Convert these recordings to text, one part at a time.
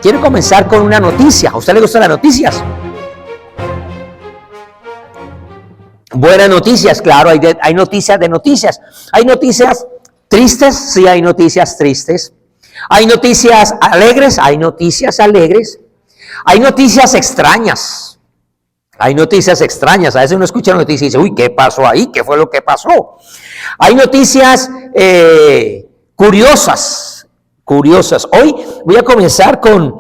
quiero comenzar con una noticia. ¿A usted le gustan las noticias? Buenas noticias, claro, hay noticias de noticias. Hay noticias tristes, sí hay noticias tristes. Hay noticias alegres, hay noticias alegres. Hay noticias extrañas. Hay noticias extrañas. A veces uno escucha noticias y dice, uy, ¿qué pasó ahí? ¿Qué fue lo que pasó? Hay noticias curiosas. Hoy voy a comenzar con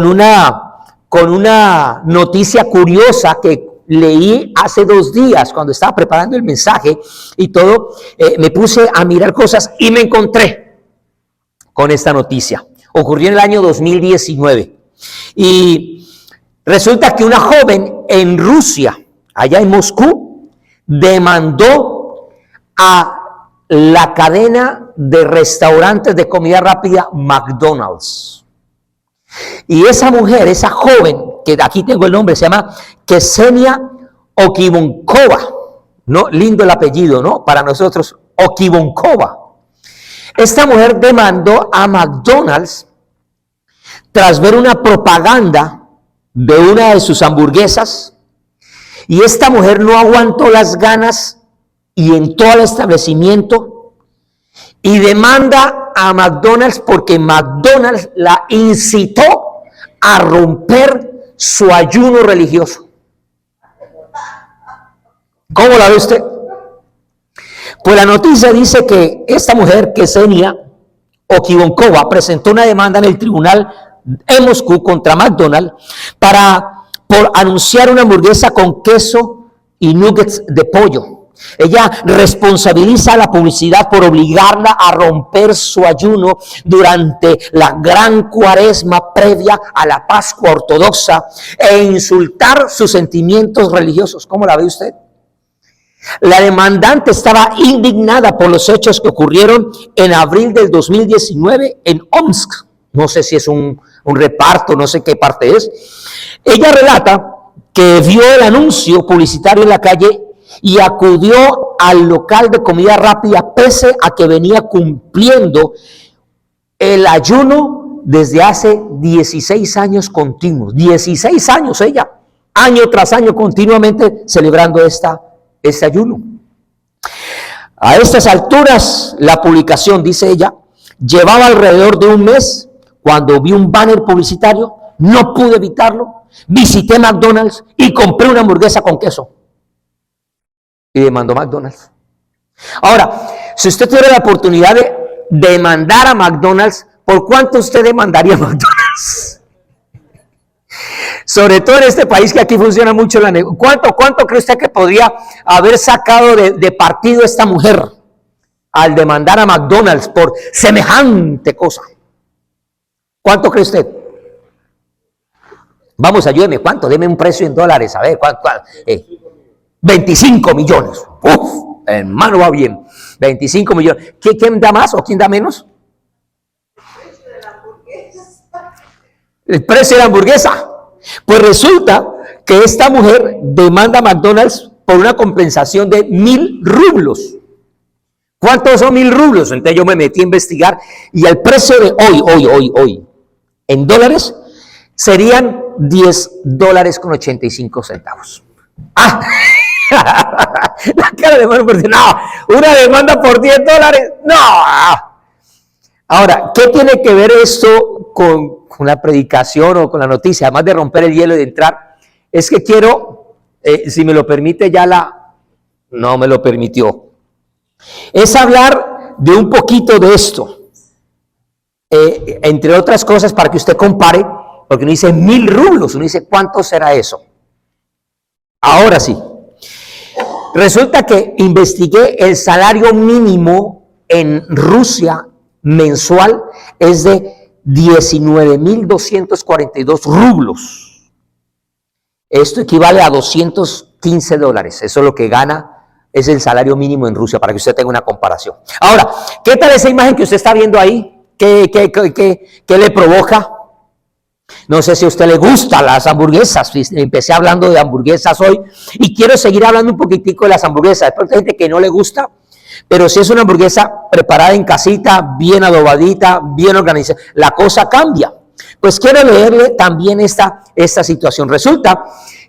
una noticia curiosa que leí hace 2 días cuando estaba preparando el mensaje y todo. Me puse a mirar cosas y me encontré con esta noticia. Ocurrió en el año 2019 y resulta que una joven en Rusia, allá en Moscú, demandó a la cadena de restaurantes de comida rápida McDonald's. Y esa mujer, esa joven, que aquí tengo el nombre, se llama Ksenia Okivonkova, ¿no? Lindo el apellido, ¿no? Para nosotros, Okivonkova. Esta mujer demandó a McDonald's tras ver una propaganda de una de sus hamburguesas, y esta mujer no aguantó las ganas y entró al establecimiento y demanda a McDonald's porque McDonald's la incitó a romper su ayuno religioso. ¿Cómo la ve usted? Pues la noticia dice que esta mujer, Ksenia Okivonkova, presentó una demanda en el tribunal en Moscú contra McDonald's por anunciar una hamburguesa con queso y nuggets de pollo. Ella responsabiliza a la publicidad por obligarla a romper su ayuno durante la gran cuaresma previa a la Pascua ortodoxa e insultar sus sentimientos religiosos. ¿Cómo la ve usted? La demandante estaba indignada por los hechos que ocurrieron en abril del 2019 en Omsk. No sé si es un reparto, no sé qué parte es. Ella relata que vio el anuncio publicitario en la calle y acudió al local de comida rápida pese a que venía cumpliendo el ayuno desde hace 16 años continuos. 16 años ella, año tras año continuamente celebrando este ayuno. A estas alturas, la publicación, dice ella, llevaba alrededor de un mes cuando vi un banner publicitario, no pude evitarlo, visité McDonald's y compré una hamburguesa con queso. Y demandó McDonald's. Ahora, si usted tuviera la oportunidad de demandar a McDonald's, ¿por cuánto usted demandaría a McDonald's? Sobre todo en este país que aquí funciona mucho la negocio. ¿Cuánto cree usted que podría haber sacado de partido esta mujer al demandar a McDonald's por semejante cosa? ¿Cuánto cree usted? Vamos, ayúdeme. ¿Cuánto? Deme un precio en dólares. A ver, ¿cuánto? 25 millones. Uf, hermano, va bien. 25 millones. ¿Quién da más o quién da menos? El precio de la hamburguesa. Pues resulta que esta mujer demanda a McDonald's por una compensación de 1.000 rublos. ¿Cuántos son 1.000 rublos? Entonces yo me metí a investigar y el precio de hoy, en dólares, serían $10.85. ¡Ah! La cara de mano, no, una demanda por $10, no. Ahora, ¿qué tiene que ver esto con la predicación o con la noticia? Además de romper el hielo y de entrar, es que quiero, si me lo permite, no me lo permitió. Es hablar de un poquito de esto, entre otras cosas, para que usted compare, porque uno dice 1.000 rublos, uno dice, ¿cuánto será eso? Ahora sí. Resulta que investigué el salario mínimo en Rusia mensual es de 19.242 rublos. Esto equivale a $215. Eso es lo que gana, es el salario mínimo en Rusia, para que usted tenga una comparación. Ahora, ¿qué tal esa imagen que usted está viendo ahí? ¿Qué le provoca? No sé si a usted le gustan las hamburguesas. Empecé hablando de hamburguesas hoy y quiero seguir hablando un poquitico de las hamburguesas. Hay gente que no le gusta, pero si es una hamburguesa preparada en casita, bien adobadita, bien organizada, la cosa cambia. Pues quiero leerle también esta situación. Resulta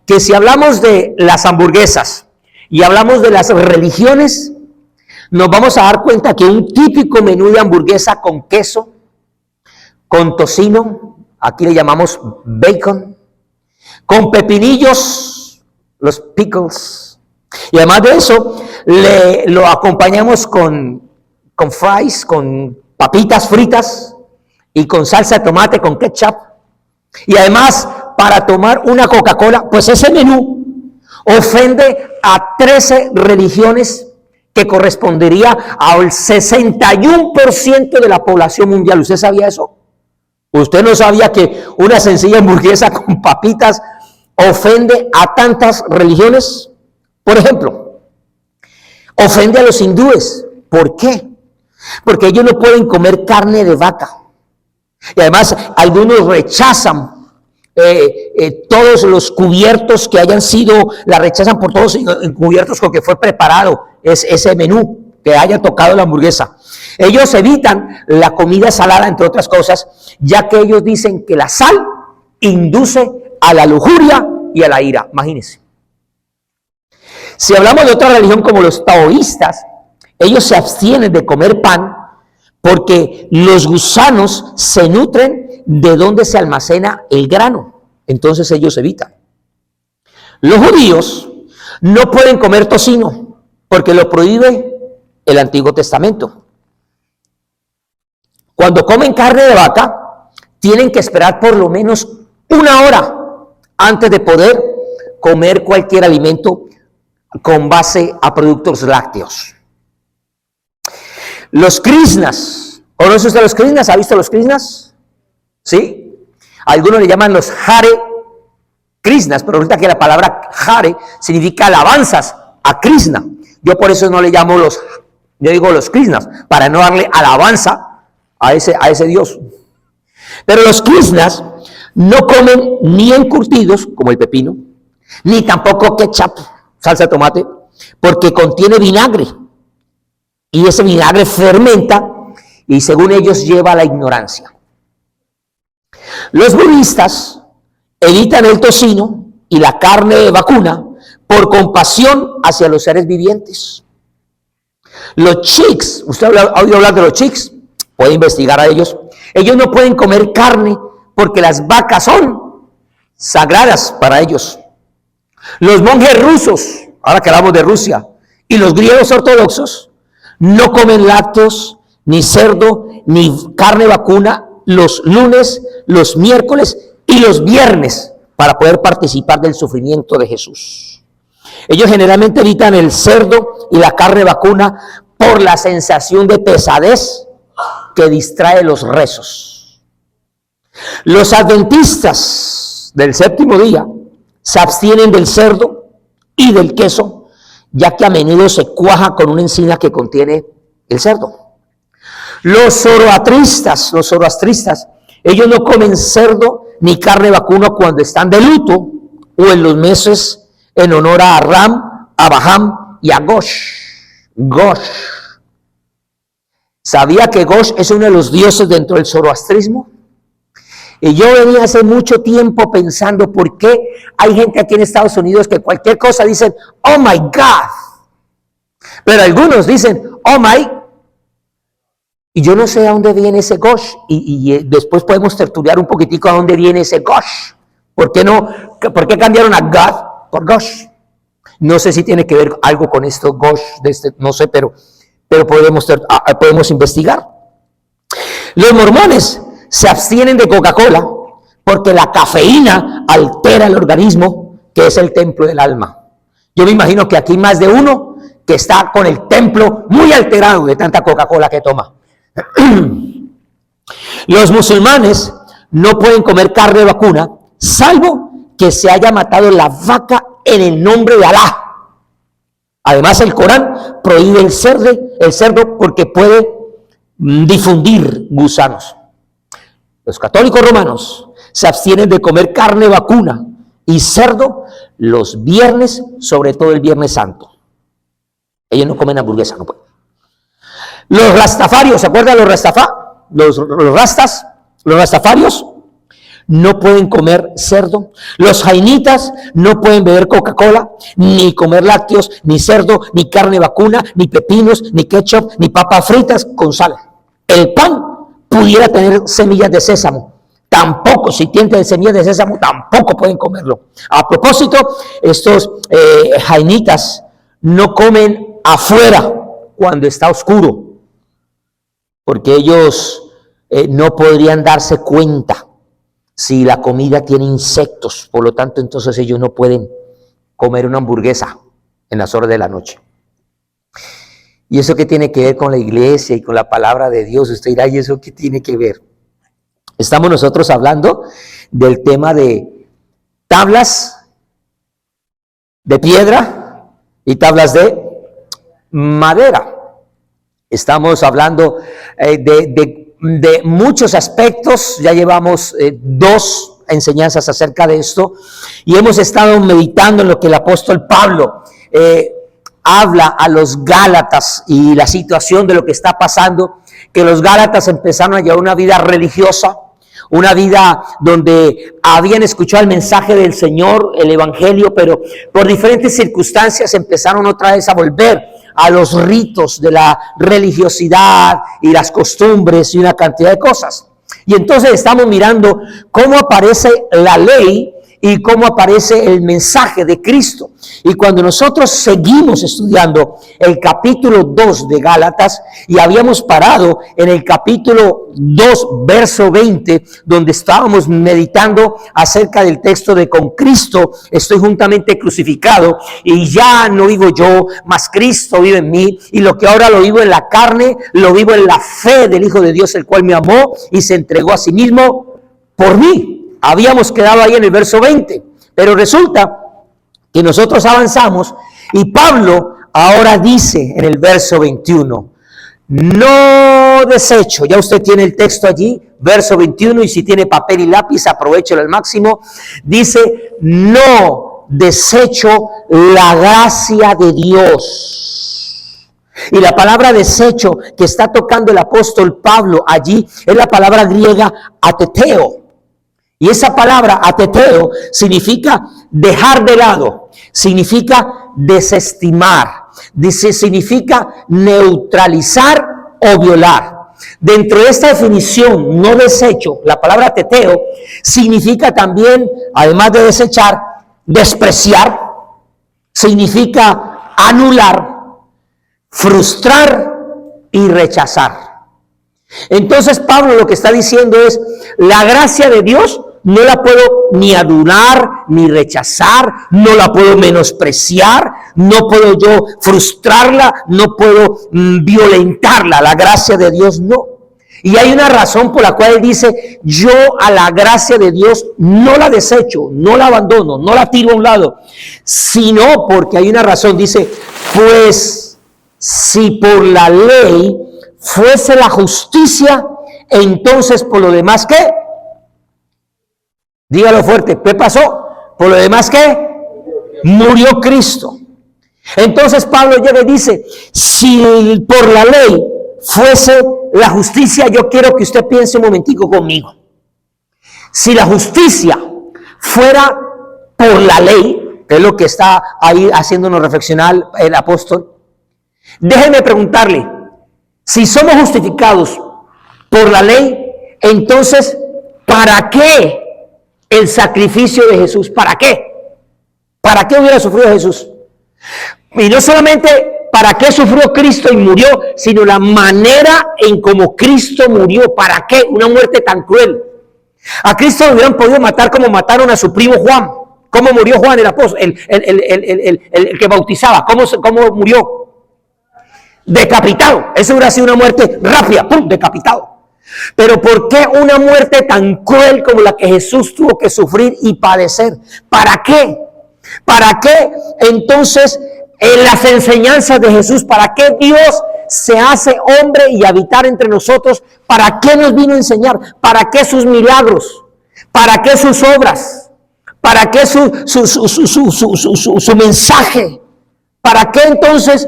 que si hablamos de las hamburguesas y hablamos de las religiones, nos vamos a dar cuenta que un típico menú de hamburguesa con queso, con tocino, aquí le llamamos bacon, con pepinillos, los pickles, y además de eso, lo acompañamos con fries, con papitas fritas y con salsa de tomate, con ketchup. Y además, para tomar una Coca-Cola, pues ese menú ofende a 13 religiones que correspondería al 61% de la población mundial. ¿Usted sabía eso? ¿Usted no sabía que una sencilla hamburguesa con papitas ofende a tantas religiones? Por ejemplo, ofende a los hindúes. ¿Por qué? Porque ellos no pueden comer carne de vaca. Y además, algunos rechazan todos los cubiertos que hayan sido, la rechazan por todos los cubiertos con que fue preparado ese menú que haya tocado la hamburguesa. Ellos evitan la comida salada, entre otras cosas, ya que ellos dicen que la sal induce a la lujuria y a la ira. Imagínense. Si hablamos de otra religión como los taoístas, ellos se abstienen de comer pan porque los gusanos se nutren de donde se almacena el grano. Entonces ellos evitan. Los judíos no pueden comer tocino porque lo prohíbe el Antiguo Testamento. Cuando comen carne de vaca, tienen que esperar por lo menos 1 hora antes de poder comer cualquier alimento con base a productos lácteos. Los krishnas, ¿conoce usted los krishnas? ¿Ha visto los krishnas? ¿Sí? Algunos le llaman los Hare Krishnas, pero resulta que la palabra Hare significa alabanzas a Krishna. Yo por eso no le llamo yo digo los krishnas, para no darle alabanza a ese Dios. Pero los krishnas no comen ni encurtidos, como el pepino, ni tampoco ketchup, salsa de tomate, porque contiene vinagre. Y ese vinagre fermenta y según ellos lleva a la ignorancia. Los budistas evitan el tocino y la carne vacuna por compasión hacia los seres vivientes. Los Sikhs, ¿usted ha oído hablar de los Sikhs? Puede investigar a ellos. Ellos no pueden comer carne porque las vacas son sagradas para ellos. Los monjes rusos, ahora que hablamos de Rusia, y los griegos ortodoxos, no comen lácteos, ni cerdo, ni carne vacuna los lunes, los miércoles y los viernes para poder participar del sufrimiento de Jesús. Ellos generalmente evitan el cerdo y la carne vacuna por la sensación de pesadez que distrae los rezos. Los adventistas del séptimo día se abstienen del cerdo y del queso, ya que a menudo se cuaja con una encina que contiene el cerdo. Los zoroastristas, ellos no comen cerdo ni carne vacuna cuando están de luto o en los meses en honor a Ram, a Baham y a Gosh. ¿Sabía que Gosh es uno de los dioses dentro del zoroastrismo? Y yo venía hace mucho tiempo pensando por qué hay gente aquí en Estados Unidos que cualquier cosa dicen, oh my God. Pero algunos dicen, oh my. Y yo no sé a dónde viene ese Gosh. Y después podemos tertuliar un poquitico a dónde viene ese Gosh. ¿Por qué cambiaron a God por Gosh? No sé si tiene que ver algo con esto, Gosh, no sé, pero podemos investigar. Los mormones se abstienen de Coca-Cola porque la cafeína altera el organismo, que es el templo del alma. Yo me imagino que aquí hay más de uno que está con el templo muy alterado de tanta Coca-Cola que toma. Los musulmanes no pueden comer carne vacuna, salvo que se haya matado la vaca en el nombre de Alá. Además, el Corán prohíbe el cerdo porque puede difundir gusanos. Los católicos romanos se abstienen de comer carne vacuna y cerdo los viernes, sobre todo el Viernes Santo. Ellos no comen hamburguesa, no pueden. Los rastafarios, ¿se acuerdan los rastas? Los rastafarios no pueden comer cerdo. Los jainitas no pueden beber Coca-Cola, ni comer lácteos, ni cerdo, ni carne vacuna, ni pepinos, ni ketchup, ni papas fritas con sal. El pan pudiera tener semillas de sésamo. Tampoco, si tiene semillas de sésamo, tampoco pueden comerlo. A propósito, estos jainitas no comen afuera cuando está oscuro, porque ellos no podrían darse cuenta si la comida tiene insectos. Por lo tanto, entonces ellos no pueden comer una hamburguesa en las horas de la noche. ¿Y eso qué tiene que ver con la iglesia y con la palabra de Dios? Usted dirá, ¿y eso qué tiene que ver? Estamos nosotros hablando del tema de tablas de piedra y tablas de madera. Estamos hablando de muchos aspectos. Ya llevamos 2 enseñanzas acerca de esto y hemos estado meditando en lo que el apóstol Pablo habla a los Gálatas y la situación de lo que está pasando, que los Gálatas empezaron a llevar una vida religiosa, una vida donde habían escuchado el mensaje del Señor, el Evangelio, pero por diferentes circunstancias empezaron otra vez a volver a los ritos de la religiosidad y las costumbres y una cantidad de cosas. Y entonces estamos mirando cómo aparece la ley y cómo aparece el mensaje de Cristo. Y cuando nosotros seguimos estudiando el capítulo 2 de Gálatas, y habíamos parado en el capítulo 2, verso 20, donde estábamos meditando acerca del texto de con Cristo estoy juntamente crucificado, y ya no vivo yo, mas Cristo vive en mí, y lo que ahora lo vivo en la carne, lo vivo en la fe del Hijo de Dios, el cual me amó y se entregó a sí mismo por mí. Habíamos quedado ahí en el verso 20, pero resulta que nosotros avanzamos y Pablo ahora dice en el verso 21, no desecho, ya usted tiene el texto allí, verso 21, y si tiene papel y lápiz, aprovéchelo al máximo, dice, no desecho la gracia de Dios. Y la palabra desecho que está tocando el apóstol Pablo allí es la palabra griega ateteo. Y esa palabra ateteo significa dejar de lado, significa desestimar, significa neutralizar o violar. Dentro de esta definición, no desecho, la palabra ateteo significa también, además de desechar, despreciar, significa anular, frustrar y rechazar. Entonces Pablo lo que está diciendo es, la gracia de Dios no la puedo ni anular, ni rechazar, no la puedo menospreciar, no puedo yo frustrarla, no puedo violentarla, la gracia de Dios no. Y hay una razón por la cual él dice, yo a la gracia de Dios no la desecho, no la abandono, no la tiro a un lado, sino porque hay una razón, dice, pues si por la ley fuese la justicia, entonces por lo demás, ¿qué? Dígalo fuerte, ¿qué pasó? Por lo demás, ¿qué? Murió Cristo. Entonces Pablo llega y dice, si por la ley fuese la justicia, yo quiero que usted piense un momentico conmigo. Si la justicia fuera por la ley, que es lo que está ahí haciéndonos reflexionar el apóstol, déjeme preguntarle, si somos justificados por la ley, entonces, ¿para qué el sacrificio de Jesús? ¿Para qué? ¿Para qué hubiera sufrido Jesús? Y no solamente para qué sufrió Cristo y murió, sino la manera en cómo Cristo murió. ¿Para qué? Una muerte tan cruel. A Cristo lo hubieran podido matar como mataron a su primo Juan. ¿Cómo murió Juan el apóstol? El que bautizaba. ¿Cómo murió? Decapitado. Eso hubiera sido una muerte rápida. ¡Pum! Decapitado. Pero ¿por qué una muerte tan cruel como la que Jesús tuvo que sufrir y padecer? ¿Para qué? ¿Para qué entonces en las enseñanzas de Jesús? ¿Para qué Dios se hace hombre y habitar entre nosotros? ¿Para qué nos vino a enseñar? ¿Para qué sus milagros? ¿Para qué sus obras? ¿Para qué su mensaje? ¿Para qué entonces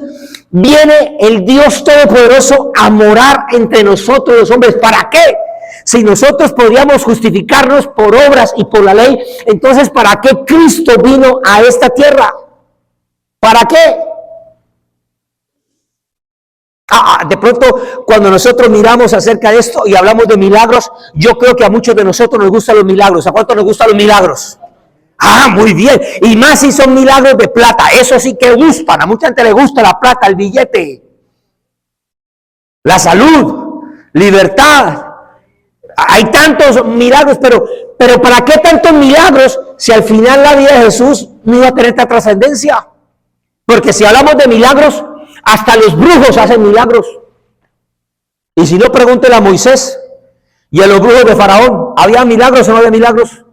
viene el Dios Todopoderoso a morar entre nosotros los hombres? ¿Para qué? Si nosotros podríamos justificarnos por obras y por la ley, entonces ¿para qué Cristo vino a esta tierra? ¿Para qué? De pronto, cuando nosotros miramos acerca de esto y hablamos de milagros, yo creo que a muchos de nosotros nos gustan los milagros. ¿A cuántos nos gustan los milagros? Muy bien. Y más si son milagros de plata. Eso sí que gustan. A mucha gente le gusta la plata, el billete, la salud, libertad. Hay tantos milagros, pero ¿para qué tantos milagros si al final la vida de Jesús no iba a tener esta trascendencia? Porque si hablamos de milagros, hasta los brujos hacen milagros. Y si no, pregúntele a Moisés y a los brujos de Faraón. ¿Había milagros o no había milagros?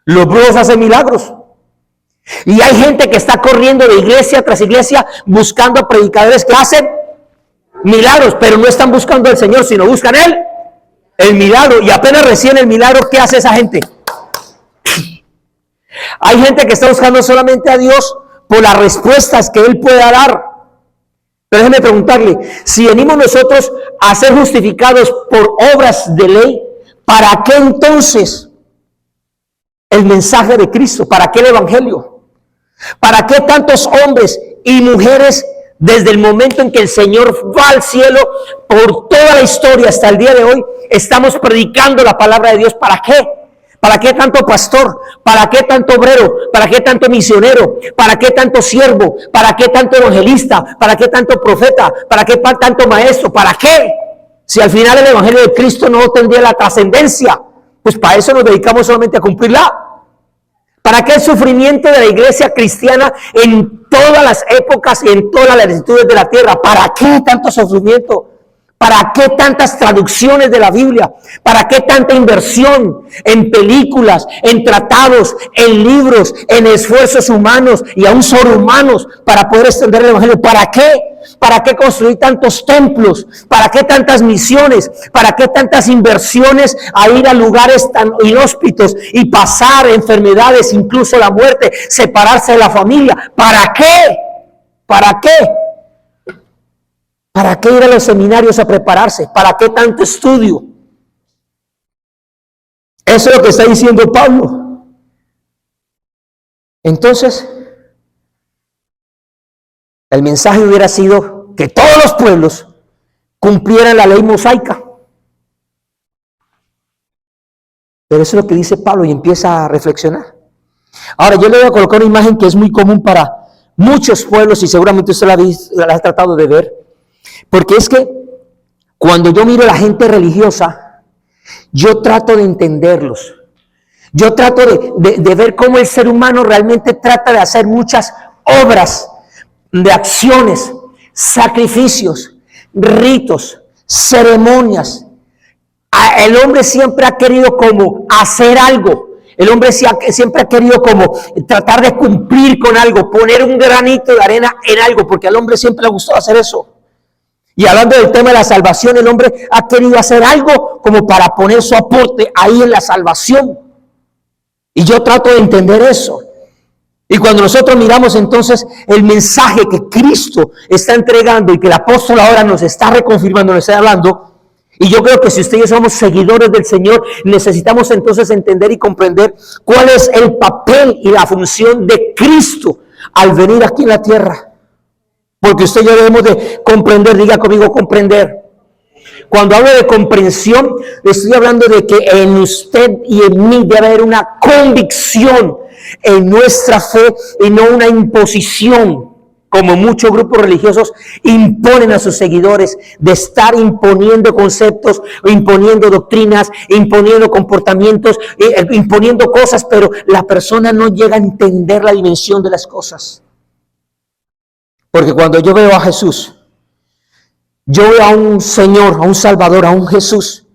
Los brujos hacen milagros. Y hay gente que está corriendo de iglesia tras iglesia buscando predicadores que hacen milagros, pero no están buscando al Señor, sino buscan el milagro. Y apenas recién el milagro, ¿qué hace esa gente? Hay gente que está buscando solamente a Dios por las respuestas que Él pueda dar. Pero déjeme preguntarle, si venimos nosotros a ser justificados por obras de ley, ¿para qué entonces el mensaje de Cristo? ¿Para qué el evangelio? ¿Para qué tantos hombres y mujeres desde el momento en que el Señor va al cielo, por toda la historia hasta el día de hoy, estamos predicando la palabra de Dios? ¿Para qué? ¿Para qué tanto pastor? ¿Para qué tanto obrero? ¿Para qué tanto misionero? ¿Para qué tanto siervo? ¿Para qué tanto evangelista? ¿Para qué tanto profeta? ¿Para qué tanto maestro? ¿Para qué? Si al final el evangelio de Cristo no tendría la trascendencia, pues para eso nos dedicamos solamente a cumplirla. ¿Para qué el sufrimiento de la iglesia cristiana en todas las épocas y en todas las latitudes de la tierra? ¿Para qué tanto sufrimiento? ¿Para qué tantas traducciones de la Biblia? ¿Para qué tanta inversión en películas, en tratados, en libros, en esfuerzos humanos y aún sobrehumanos para poder extender el evangelio? ¿Para qué? ¿Para qué construir tantos templos? ¿Para qué tantas misiones? ¿Para qué tantas inversiones a ir a lugares tan inhóspitos y pasar enfermedades, incluso la muerte, separarse de la familia? ¿Para qué? ¿Para qué? ¿Para qué ir a los seminarios a prepararse? ¿Para qué tanto estudio? Eso es lo que está diciendo Pablo. Entonces, el mensaje hubiera sido que todos los pueblos cumplieran la ley mosaica. Pero eso es lo que dice Pablo y empieza a reflexionar. Ahora, yo le voy a colocar una imagen que es muy común para muchos pueblos y seguramente usted la ha tratado de ver. Porque es que cuando yo miro a la gente religiosa, yo trato de entenderlos. Yo trato de ver cómo el ser humano realmente trata de hacer muchas obras, de acciones, sacrificios, ritos, ceremonias. El hombre siempre ha querido como hacer algo. El hombre siempre ha querido como tratar de cumplir con algo, poner un granito de arena en algo, porque al hombre siempre le gustó hacer eso. Y hablando del tema de la salvación, el hombre ha querido hacer algo como para poner su aporte ahí en la salvación. Y yo trato de entender eso. Y cuando nosotros miramos entonces el mensaje que Cristo está entregando y que el apóstol ahora nos está reconfirmando, nos está hablando, y yo creo que si ustedes somos seguidores del Señor, necesitamos entonces entender y comprender cuál es el papel y la función de Cristo al venir aquí en la tierra. Porque usted y yo debemos de comprender, diga conmigo comprender. Cuando hablo de comprensión, estoy hablando de que en usted y en mí debe haber una convicción en nuestra fe y no una imposición, como muchos grupos religiosos imponen a sus seguidores, de estar imponiendo conceptos, imponiendo doctrinas, imponiendo comportamientos, imponiendo cosas, pero la persona no llega a entender la dimensión de las cosas. Porque cuando yo veo a Jesús, yo veo a un Señor, a un Salvador, a un Jesús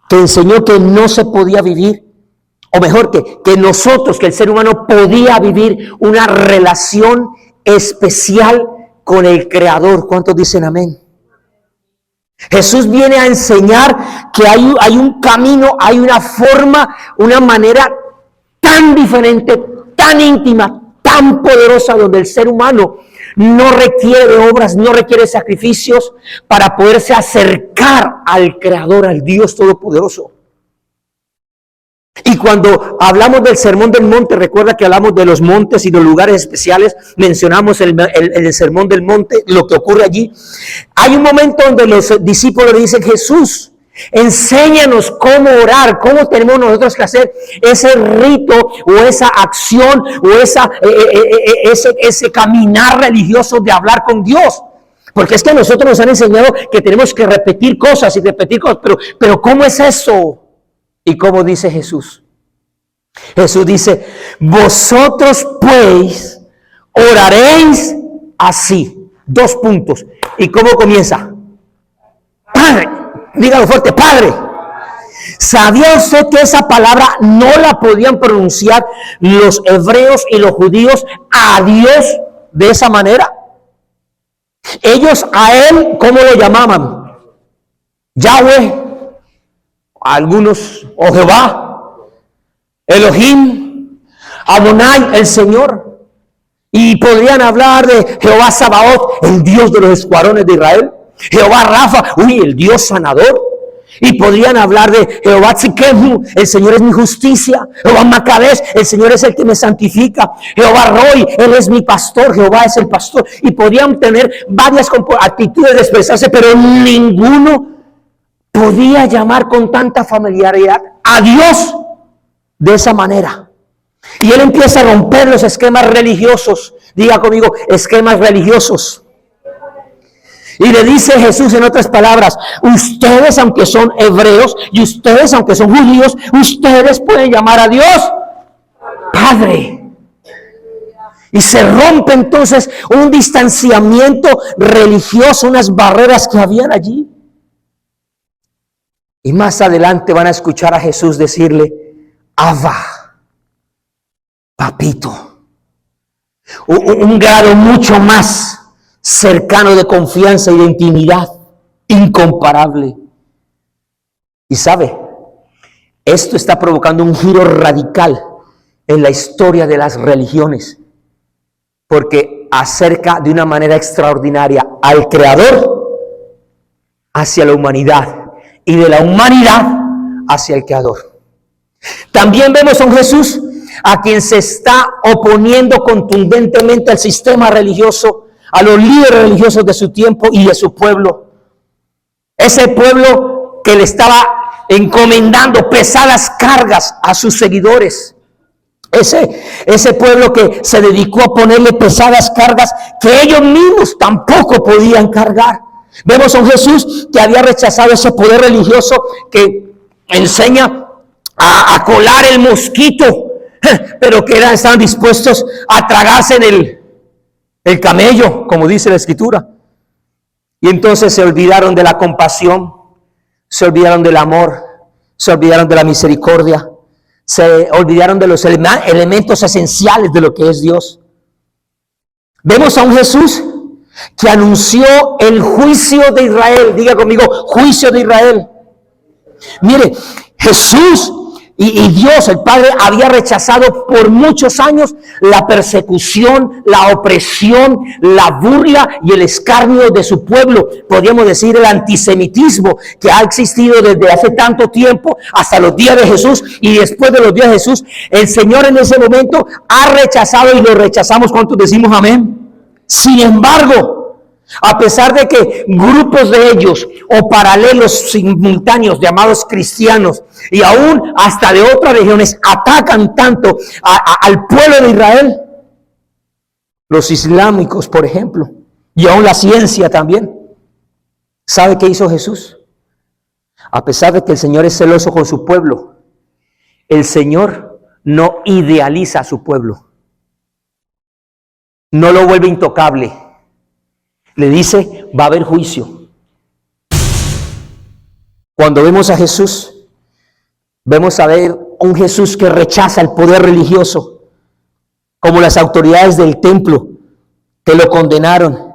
que enseñó que no se podía vivir, o mejor, que nosotros, que el ser humano podía vivir una relación especial con el Creador. ¿Cuántos dicen amén? Jesús viene a enseñar que hay un camino, hay una forma, una manera tan diferente, tan íntima, tan poderosa, donde el ser humano no requiere obras, no requiere sacrificios para poderse acercar al Creador, al Dios Todopoderoso. Y cuando hablamos del sermón del monte, recuerda que hablamos de los montes y de los lugares especiales, mencionamos el sermón del monte, lo que ocurre allí. Hay un momento donde los discípulos le dicen: Jesús, enséñanos cómo orar, cómo tenemos nosotros que hacer ese rito o esa acción o ese caminar religioso de hablar con Dios. Porque es que a nosotros nos han enseñado que tenemos que repetir cosas y repetir cosas, pero ¿cómo es eso? ¿Y cómo dice Jesús? Jesús dice: vosotros pues oraréis así. 2 puntos. ¿Y cómo comienza? Padre, dígalo fuerte, Padre. ¿Sabía usted que esa palabra no la podían pronunciar los hebreos y los judíos a Dios de esa manera? Ellos a Él, ¿cómo lo llamaban? Yahweh. Algunos, o Jehová, Elohim, Adonai, el Señor. Y podrían hablar de Jehová Sabaoth, el Dios de los escuadrones de Israel. Jehová Rafa, el Dios sanador. Y podrían hablar de Jehová Tzidkenu, el Señor es mi justicia. Jehová Makadesh, el Señor es el que me santifica. Jehová Roy, Él es mi pastor. Jehová es el pastor. Y podrían tener varias actitudes de expresarse, pero ninguno podía llamar con tanta familiaridad a Dios de esa manera. Y Él empieza a romper los esquemas religiosos. Diga conmigo, esquemas religiosos. Y le dice Jesús en otras palabras: ustedes, aunque son hebreos, y ustedes, aunque son judíos, ustedes pueden llamar a Dios Padre. Y se rompe entonces un distanciamiento religioso, unas barreras que habían allí. Y más adelante van a escuchar a Jesús decirle: Abba, papito. Un grado mucho más cercano de confianza y de intimidad, incomparable. Y sabe, esto está provocando un giro radical en la historia de las religiones, porque acerca de una manera extraordinaria al Creador hacia la humanidad y de la humanidad hacia el Creador. También vemos a un Jesús a quien se está oponiendo contundentemente al sistema religioso, a los líderes religiosos de su tiempo y de su pueblo. Ese pueblo que le estaba encomendando pesadas cargas a sus seguidores. Ese pueblo que se dedicó a ponerle pesadas cargas que ellos mismos tampoco podían cargar. Vemos a un Jesús que había rechazado ese poder religioso que enseña a colar el mosquito, pero que estaban dispuestos a tragarse en el camello, como dice la Escritura. Y entonces se olvidaron de la compasión, se olvidaron del amor, se olvidaron de la misericordia, se olvidaron de los elementos esenciales de lo que es Dios. Vemos a un Jesús que anunció el juicio de Israel. Diga conmigo, juicio de Israel. Mire, Jesús y Dios, el Padre, había rechazado por muchos años la persecución, la opresión, la burla y el escarnio de su pueblo. Podríamos decir el antisemitismo que ha existido desde hace tanto tiempo hasta los días de Jesús y después de los días de Jesús. El Señor en ese momento ha rechazado y lo rechazamos. ¿Cuántos decimos amén? Sin embargo, a pesar de que grupos de ellos o paralelos simultáneos llamados cristianos y aún hasta de otras regiones atacan tanto al pueblo de Israel, los islámicos, por ejemplo, y aún la ciencia también, ¿sabe qué hizo Jesús? A pesar de que el Señor es celoso con su pueblo, el Señor no idealiza a su pueblo, no lo vuelve intocable. Le dice, va a haber juicio. Cuando vemos a Jesús, vemos a ver un Jesús que rechaza el poder religioso, como las autoridades del templo que lo condenaron.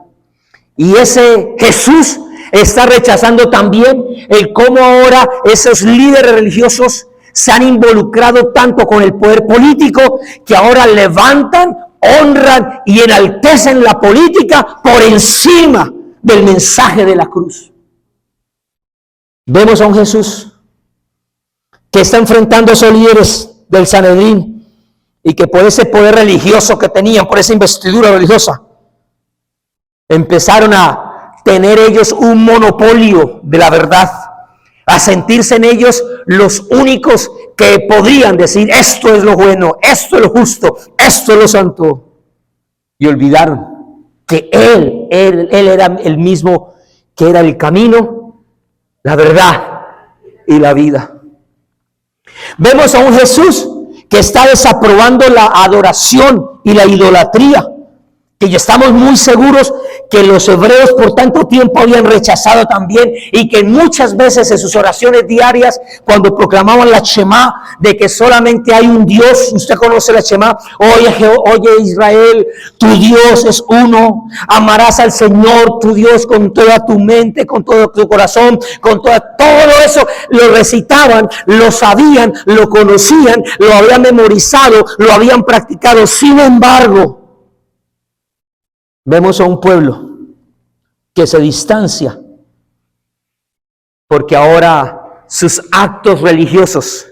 Y ese Jesús está rechazando también el cómo ahora esos líderes religiosos se han involucrado tanto con el poder político que ahora levantan, honran y enaltecen la política por encima del mensaje de la cruz. Vemos a un Jesús que está enfrentando a esos líderes del Sanedrín y que por ese poder religioso que tenían, por esa investidura religiosa, empezaron a tener ellos un monopolio de la verdad, a sentirse en ellos los únicos que podrían decir esto es lo bueno, esto es lo justo, esto es lo santo, y olvidaron que él era el mismo que era el camino, la verdad y la vida. Vemos a un Jesús que está desaprobando la adoración y la idolatría, que ya estamos muy seguros que los hebreos por tanto tiempo habían rechazado también, y que muchas veces en sus oraciones diarias, cuando proclamaban la Shema, de que solamente hay un Dios, usted conoce la Shema, oye Israel, tu Dios es uno, amarás al Señor tu Dios con toda tu mente, con todo tu corazón, todo eso lo recitaban, lo sabían, lo conocían, lo habían memorizado, lo habían practicado. Sin embargo, vemos a un pueblo que se distancia porque ahora sus actos religiosos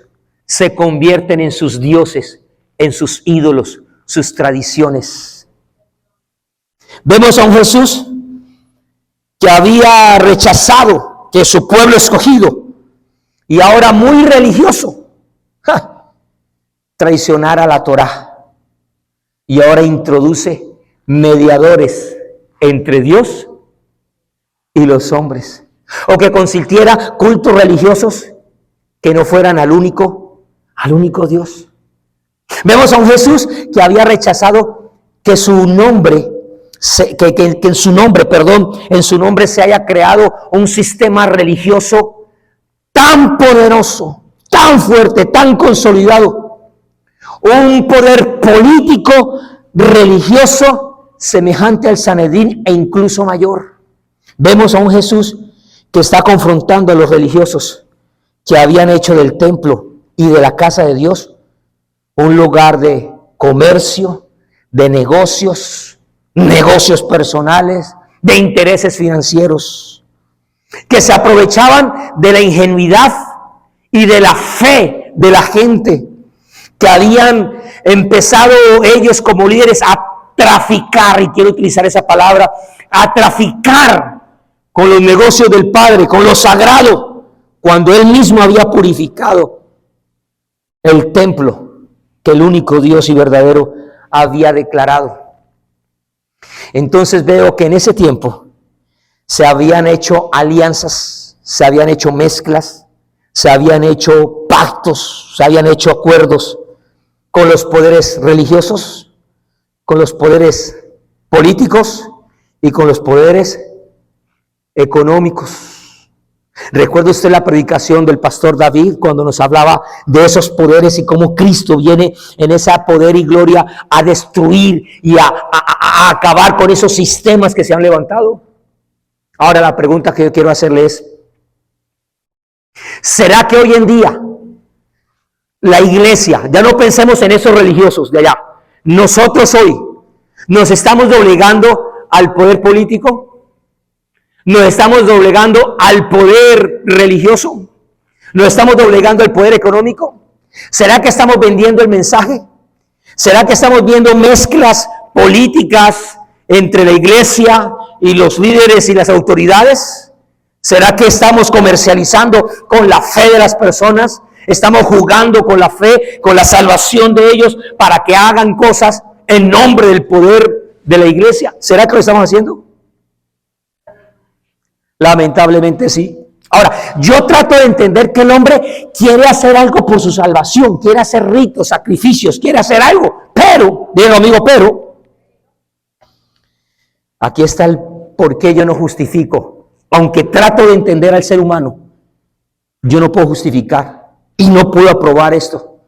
se convierten en sus dioses, en sus ídolos, sus tradiciones. Vemos a un Jesús que había rechazado que su pueblo escogido y ahora muy religioso traicionara la Torá, y ahora introduce mediadores entre Dios y los hombres, o que consintiera cultos religiosos que no fueran al único Dios. Vemos a un Jesús que había rechazado que en su nombre se haya creado un sistema religioso tan poderoso, tan fuerte, tan consolidado, un poder político religioso semejante al Sanedrín e incluso mayor. Vemos a un Jesús que está confrontando a los religiosos que habían hecho del templo y de la casa de Dios un lugar de comercio, de negocios personales, de intereses financieros, que se aprovechaban de la ingenuidad y de la fe de la gente, que habían empezado ellos como líderes a traficar, y quiero utilizar esa palabra, a traficar con los negocios del Padre, con lo sagrado, cuando Él mismo había purificado el templo que el único Dios y verdadero había declarado. Entonces veo que en ese tiempo se habían hecho alianzas, se habían hecho mezclas, se habían hecho pactos, se habían hecho acuerdos con los poderes religiosos, con los poderes políticos y con los poderes económicos. ¿Recuerda usted la predicación del pastor David cuando nos hablaba de esos poderes y cómo Cristo viene en ese poder y gloria a destruir y a acabar con esos sistemas que se han levantado? Ahora la pregunta que yo quiero hacerle es: ¿será que hoy en día la iglesia, ya no pensemos en esos religiosos de allá, nosotros hoy nos estamos doblegando al poder político? ¿Nos estamos doblegando al poder religioso? ¿Nos estamos doblegando al poder económico? ¿Será que estamos vendiendo el mensaje? ¿Será que estamos viendo mezclas políticas entre la iglesia y los líderes y las autoridades? ¿Será que estamos comercializando con la fe de las personas? ¿Estamos jugando con la fe, con la salvación de ellos para que hagan cosas en nombre del poder de la iglesia? ¿Será que lo estamos haciendo? Lamentablemente sí. Ahora, yo trato de entender que el hombre quiere hacer algo por su salvación, quiere hacer ritos, sacrificios, quiere hacer algo, pero, bien amigo, pero, aquí está el por qué yo no justifico. Aunque trato de entender al ser humano, yo no puedo justificar y no puedo aprobar esto.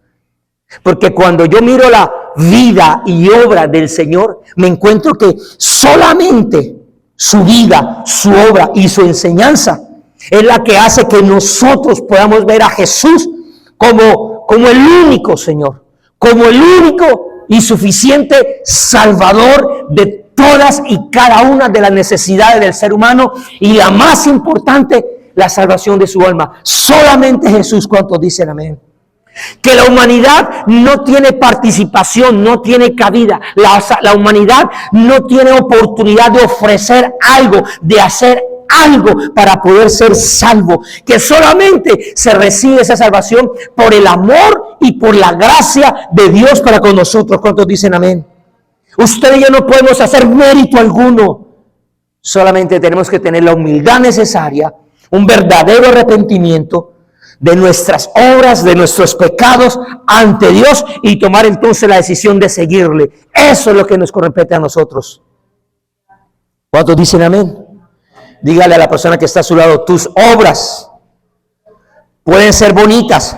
Porque cuando yo miro la vida y obra del Señor, me encuentro que solamente su vida, su obra y su enseñanza es la que hace que nosotros podamos ver a Jesús como el único Señor, como el único y suficiente Salvador de todas y cada una de las necesidades del ser humano, y la más importante, la salvación de su alma. Solamente Jesús. ¿Cuántos dicen amén? Que la humanidad no tiene participación, no tiene cabida. La humanidad no tiene oportunidad de ofrecer algo, de hacer algo para poder ser salvo. Que solamente se recibe esa salvación por el amor y por la gracia de Dios para con nosotros. ¿Cuántos dicen amén? Usted y yo no podemos hacer mérito alguno. Solamente tenemos que tener la humildad necesaria, un verdadero arrepentimiento de nuestras obras, de nuestros pecados ante Dios y tomar entonces la decisión de seguirle. Eso es lo que nos compete a nosotros. ¿Cuántos dicen amén? Dígale a la persona que está a su lado, tus obras pueden ser bonitas,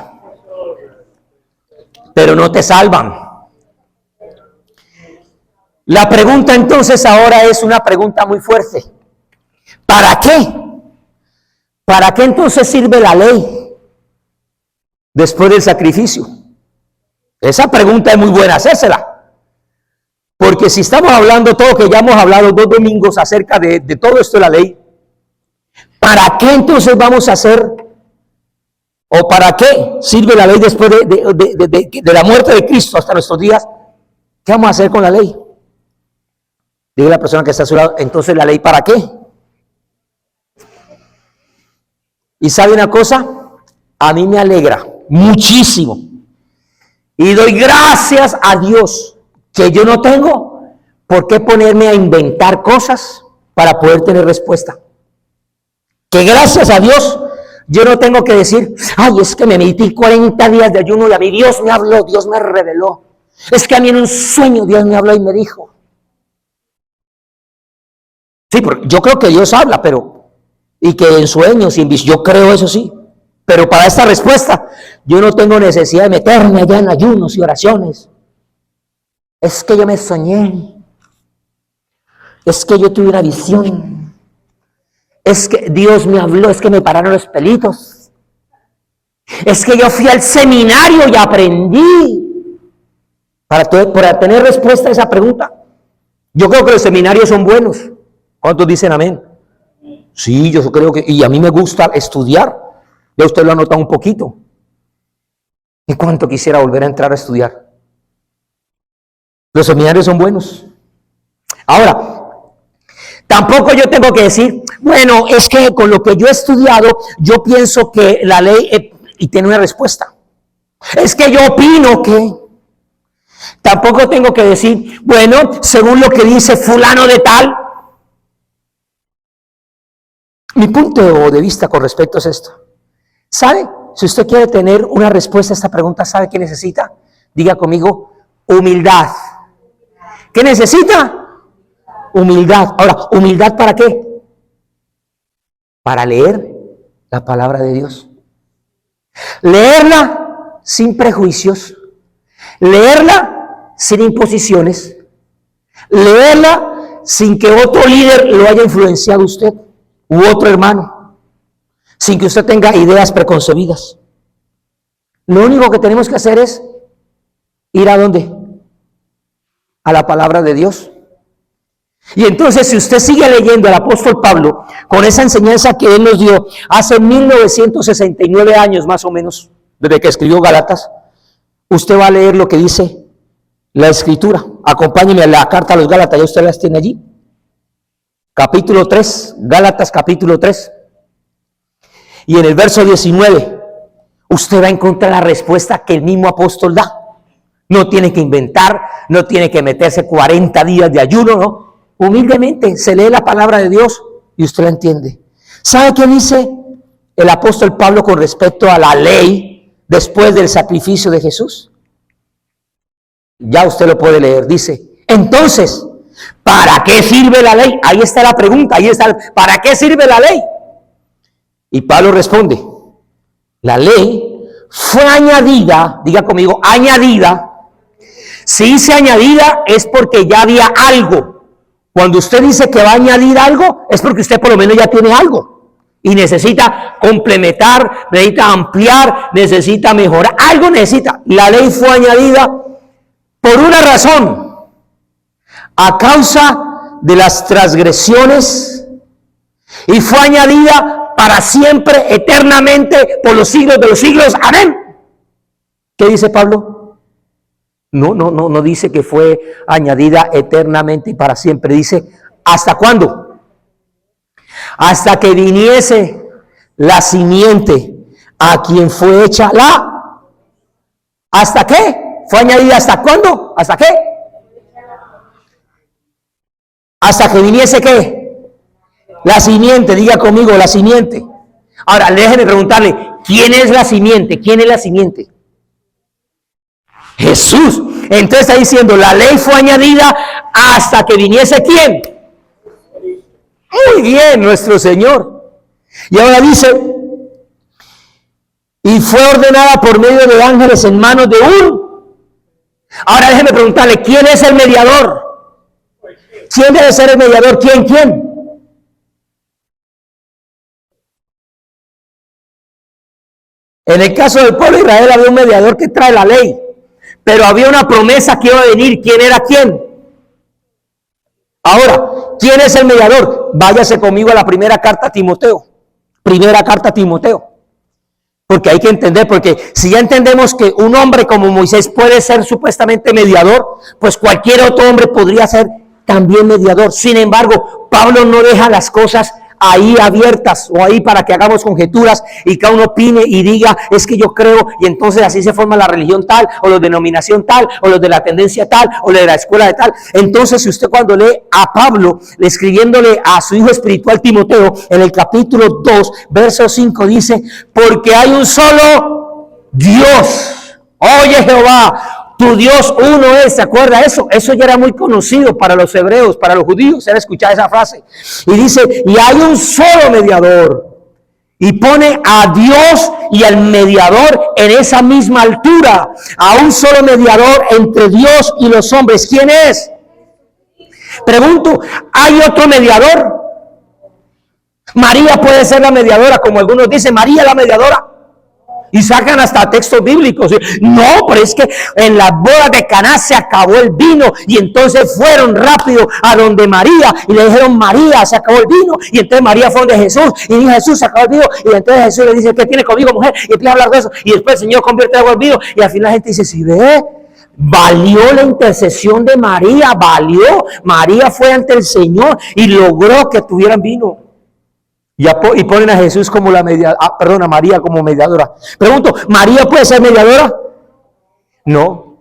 pero no te salvan. La pregunta entonces ahora es una pregunta muy fuerte. ¿Para qué? ¿Para qué entonces sirve la ley después del sacrificio? Esa pregunta es muy buena hacérsela. Porque si estamos hablando todo, que ya hemos hablado 2 domingos acerca de todo esto de la ley, ¿para qué entonces vamos a hacer, o para qué sirve la ley después de la muerte de Cristo hasta nuestros días? ¿Qué vamos a hacer con la ley? Diga la persona que está a su lado, entonces la ley ¿para qué? Y ¿sabe una cosa? A mí me alegra muchísimo y doy gracias a Dios que yo no tengo por qué ponerme a inventar cosas para poder tener respuesta. Que gracias a Dios yo no tengo que decir, ay, es que me metí 40 días de ayuno y a mí Dios me habló, Dios me reveló. Es que a mí en un sueño Dios me habló y me dijo. Sí, porque yo creo que Dios habla, y que en sueños y en visión, yo creo eso sí. Pero para esta respuesta, yo no tengo necesidad de meterme allá en ayunos y oraciones. Es que yo me soñé. Es que yo tuve una visión. Es que Dios me habló, es que me pararon los pelitos. Es que yo fui al seminario y aprendí. Para tener respuesta a esa pregunta, yo creo que los seminarios son buenos. ¿Cuántos dicen amén? Sí, yo creo que, y a mí me gusta estudiar. Ya usted lo ha notado un poquito. ¿Y cuánto quisiera volver a entrar a estudiar? Los seminarios son buenos. Ahora, tampoco yo tengo que decir, bueno, es que con lo que yo he estudiado, yo pienso que la ley, y tiene una respuesta. Es que yo opino que. Tampoco tengo que decir, bueno, según lo que dice fulano de tal. Mi punto de vista con respecto es esto. ¿Sabe? Si usted quiere tener una respuesta a esta pregunta, ¿sabe qué necesita? Diga conmigo, humildad. ¿Qué necesita? Humildad. Ahora, ¿humildad para qué? Para leer la palabra de Dios. Leerla sin prejuicios. Leerla sin imposiciones. Leerla sin que otro líder lo haya influenciado a usted u otro hermano. Sin que usted tenga ideas preconcebidas. Lo único que tenemos que hacer es ir ¿a dónde? A la palabra de Dios. Y entonces, si usted sigue leyendo al apóstol Pablo con esa enseñanza que él nos dio hace 1969 años más o menos, desde que escribió Gálatas, usted va a leer lo que dice la Escritura. Acompáñeme a la carta a los Gálatas, ya usted las tiene allí. Capítulo 3, Gálatas capítulo 3. Y en el verso 19, usted va a encontrar la respuesta que el mismo apóstol da. No tiene que inventar, no tiene que meterse 40 días de ayuno, ¿no? Humildemente se lee la palabra de Dios y usted la entiende. ¿Sabe qué dice el apóstol Pablo con respecto a la ley después del sacrificio de Jesús? Ya usted lo puede leer. Dice, entonces, ¿para qué sirve la ley? Ahí está la pregunta, ahí está. ¿Para qué sirve la ley? Y Pablo responde, la ley fue añadida, diga conmigo, añadida. Si dice añadida es porque ya había algo. Cuando usted dice que va a añadir algo, es porque usted por lo menos ya tiene algo. Y necesita complementar, necesita ampliar, necesita mejorar. Algo necesita. La ley fue añadida por una razón. A causa de las transgresiones. Y fue añadida para siempre, eternamente, por los siglos de los siglos. Amén. ¿Qué dice Pablo? No dice que fue añadida eternamente y para siempre. Dice, ¿hasta cuándo? Hasta que viniese la simiente a quien fue hecha la... ¿Hasta qué? ¿Fue añadida hasta cuándo? ¿Hasta qué? Hasta que viniese ¿qué? La simiente, diga conmigo, la simiente. Ahora, déjenme preguntarle, ¿quién es la simiente? ¿Quién es la simiente? Jesús. Entonces está diciendo, la ley fue añadida hasta que viniese ¿quién? Muy bien, nuestro Señor. Y ahora dice, y fue ordenada por medio de ángeles en manos de un... Ahora déjeme preguntarle, ¿quién es el mediador? ¿Quién debe ser el mediador? ¿Quién? En el caso del pueblo de Israel había un mediador que trae la ley, pero había una promesa que iba a venir. ¿Quién era quién? Ahora, ¿quién es el mediador? Váyase conmigo a la primera carta a Timoteo. Primera carta a Timoteo. Porque hay que entender, porque si ya entendemos que un hombre como Moisés puede ser supuestamente mediador, pues cualquier otro hombre podría ser también mediador. Sin embargo, Pablo no deja las cosas ahí abiertas o ahí para que hagamos conjeturas y cada uno opine y diga, es que yo creo, y entonces así se forma la religión tal, o la denominación tal, o los de la tendencia tal, o de la escuela de tal. Entonces, si usted cuando lee a Pablo, escribiéndole a su hijo espiritual Timoteo, en el capítulo 2, verso 5, dice, porque hay un solo Dios. Oye Jehová, tu Dios uno es, ¿se acuerda eso? Eso ya era muy conocido para los hebreos, para los judíos, era escuchar esa frase. Y dice, y hay un solo mediador. Y pone a Dios y al mediador en esa misma altura. A un solo mediador entre Dios y los hombres. ¿Quién es? Pregunto, ¿hay otro mediador? María puede ser la mediadora, como algunos dicen, María la mediadora. Y sacan hasta textos bíblicos. No, pero es que en las bodas de Caná se acabó el vino. Y entonces fueron rápido a donde María. Y le dijeron, María, se acabó el vino. Y entonces María fue donde Jesús. Y dijo, Jesús, se acabó el vino. Y entonces Jesús le dice, ¿qué tiene conmigo, mujer? Y empieza a hablar de eso. Y después el Señor convierte agua en vino. Y al final la gente dice, ¿sí ve? Valió la intercesión de María. Valió. María fue ante el Señor y logró que tuvieran vino. Y ponen a Jesús como a María como mediadora. Pregunto, ¿María puede ser mediadora? No.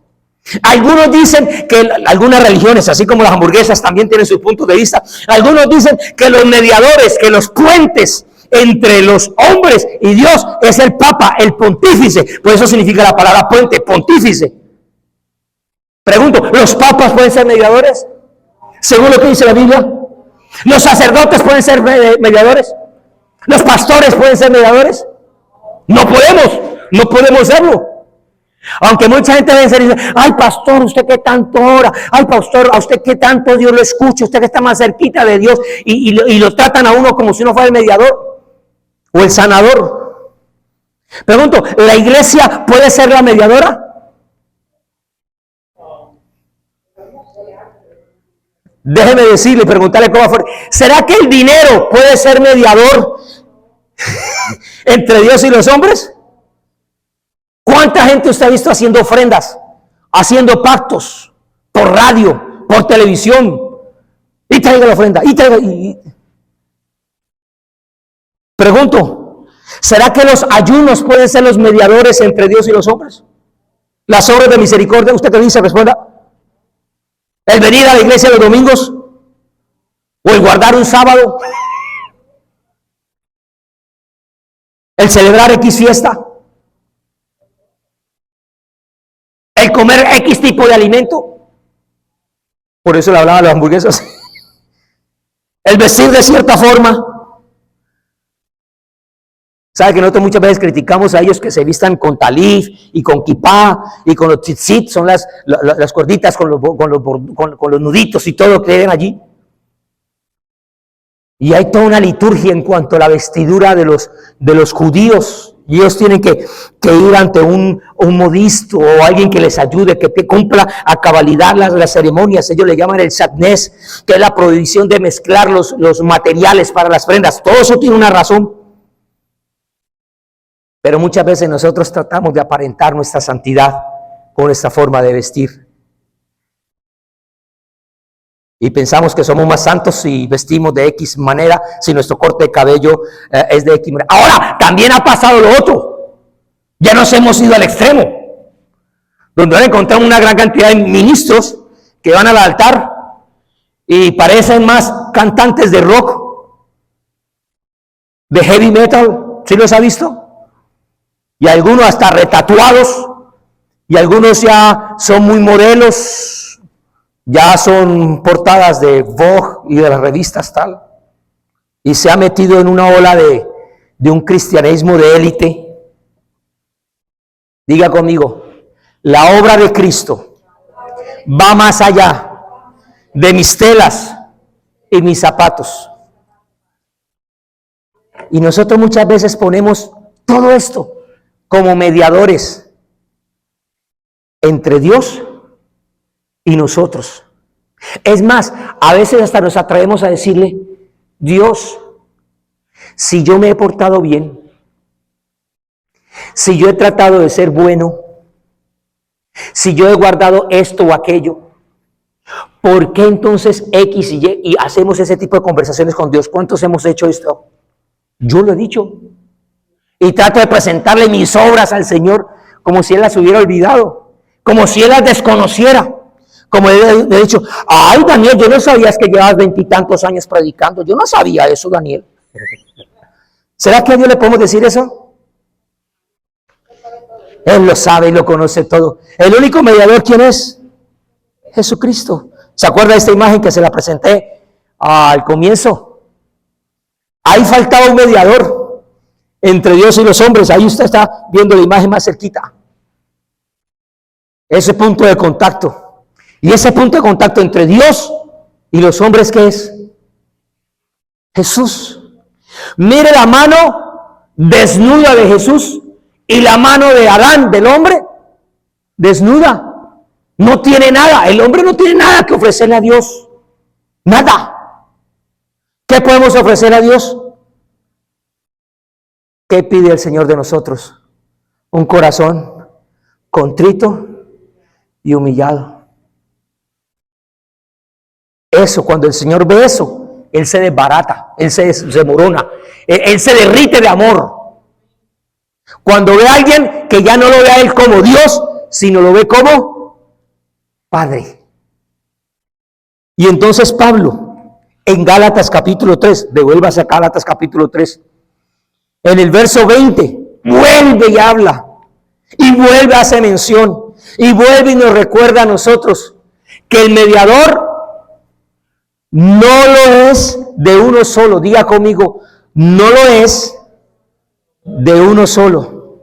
Algunos dicen que algunas religiones, así como las hamburguesas, también tienen sus puntos de vista. Algunos dicen que los mediadores, que los puentes entre los hombres y Dios es el Papa, el pontífice. Por eso significa la palabra puente, pontífice. Pregunto, ¿los papas pueden ser mediadores? Según lo que dice la Biblia. ¿Los sacerdotes pueden ser mediadores? ¿Los pastores pueden ser mediadores? No podemos serlo. Aunque mucha gente dice, ay pastor, usted que tanto ora, ay pastor, a usted que tanto Dios lo escucha, usted que está más cerquita de Dios, y lo tratan a uno como si uno fuera el mediador o el sanador. Pregunto, ¿la iglesia puede ser la mediadora? Déjeme decirle y preguntarle cómo fue. ¿Será que el dinero puede ser mediador entre Dios y los hombres? ¿Cuánta gente usted ha visto haciendo ofrendas, haciendo pactos por radio, por televisión? Y traiga la ofrenda, Pregunto, ¿será que los ayunos pueden ser los mediadores entre Dios y los hombres? Las obras de misericordia, ¿usted qué dice? Responda. El venir a la iglesia los domingos, o el guardar un sábado, el celebrar X fiesta, el comer X tipo de alimento. Por eso le hablaba de las hamburguesas. El vestir de cierta forma. ¿Sabe que nosotros muchas veces criticamos a ellos que se vistan con talif y con kipá y con los tzitzit, son las corditas con los nuditos y todo lo que ven allí? Y hay toda una liturgia en cuanto a la vestidura de los judíos. Y ellos tienen que ir ante un modisto o alguien que les ayude, que te cumpla a cabalidad las ceremonias. Ellos le llaman el satnés, que es la prohibición de mezclar los materiales para las prendas. Todo eso tiene una razón. Pero muchas veces nosotros tratamos de aparentar nuestra santidad con esta forma de vestir. Y pensamos que somos más santos si vestimos de X manera, si nuestro corte de cabello es de X manera. Ahora, también ha pasado lo otro. Ya nos hemos ido al extremo, donde ahora encontramos una gran cantidad de ministros que van al altar y parecen más cantantes de rock, de heavy metal. ¿Sí los ha visto? Y algunos hasta retatuados, y algunos ya son muy modelos, ya son portadas de Vogue y de las revistas tal, y se ha metido en una ola de un cristianismo de élite. Diga conmigo, la obra de Cristo va más allá de mis telas y mis zapatos. Y nosotros muchas veces ponemos todo esto como mediadores entre Dios y nosotros. Es más, a veces hasta nos atrevemos a decirle: Dios, si yo me he portado bien, si yo he tratado de ser bueno, si yo he guardado esto o aquello, ¿por qué entonces X y Y? Y hacemos ese tipo de conversaciones con Dios. ¿Cuántos hemos hecho esto? Yo lo he dicho. Y trato de presentarle mis obras al Señor como si Él las hubiera olvidado, como si Él las desconociera. Como le he dicho: ay, Daniel, yo no sabía que llevabas 20 y tantos años predicando. Yo no sabía eso, Daniel. ¿Será que a Dios le podemos decir eso? Él lo sabe y lo conoce todo. El único mediador, ¿quién es? Jesucristo. ¿Se acuerda de esta imagen que se la presenté al comienzo? Ahí faltaba un mediador entre Dios y los hombres. Ahí usted está viendo la imagen más cerquita. Ese punto de contacto. Y ese punto de contacto entre Dios y los hombres, ¿qué es? Jesús. Mire la mano desnuda de Jesús y la mano de Adán, del hombre, desnuda. No tiene nada. El hombre no tiene nada que ofrecerle a Dios. Nada. ¿Qué podemos ofrecer a Dios? ¿Qué pide el Señor de nosotros? Un corazón contrito y humillado. Eso, cuando el Señor ve eso, Él se desbarata, Él se desmorona, Él se derrite de amor. Cuando ve a alguien que ya no lo ve a Él como Dios, sino lo ve como Padre. Y entonces Pablo, en Gálatas capítulo 3, devuélvase a Gálatas capítulo 3, en el verso 20, vuelve y habla, y vuelve a hacer mención, y vuelve y nos recuerda a nosotros que el mediador no lo es de uno solo. Diga conmigo, no lo es de uno solo.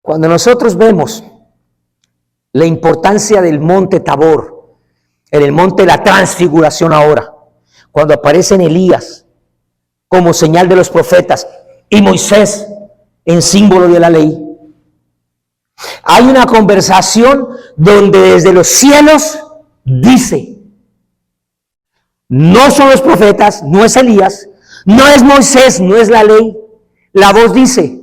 Cuando nosotros vemos la importancia del monte Tabor, en el monte de la transfiguración ahora, cuando aparecen Elías como señal de los profetas y Moisés en símbolo de la ley, hay una conversación donde desde los cielos dice: no son los profetas, no es Elías, no es Moisés, no es la ley. La voz dice: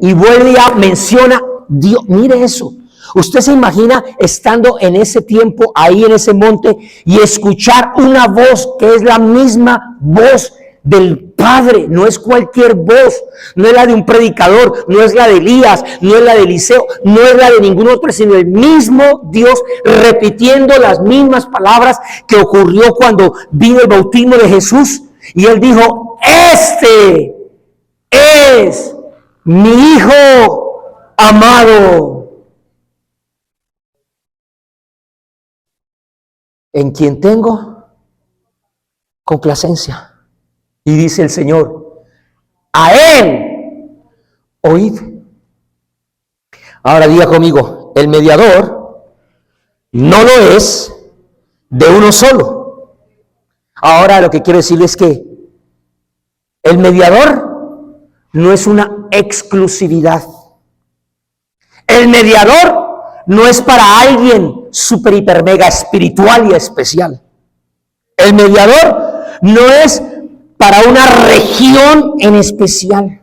y vuelve a menciona Dios. Mire eso. Usted se imagina estando en ese tiempo, ahí en ese monte, y escuchar una voz que es la misma voz del Padre. No es cualquier voz, no es la de un predicador, no es la de Elías, no es la de Eliseo, no es la de ningún otro, sino el mismo Dios repitiendo las mismas palabras que ocurrió cuando vino el bautismo de Jesús. Y Él dijo: este es mi Hijo amado, en quien tengo complacencia. Y dice el Señor: a Él oíd. Ahora diga conmigo, el mediador no lo es de uno solo. Ahora lo que quiero decirle es que el mediador no es una exclusividad. El mediador no es para alguien super, hiper, mega espiritual y especial. El mediador no es para una región en especial,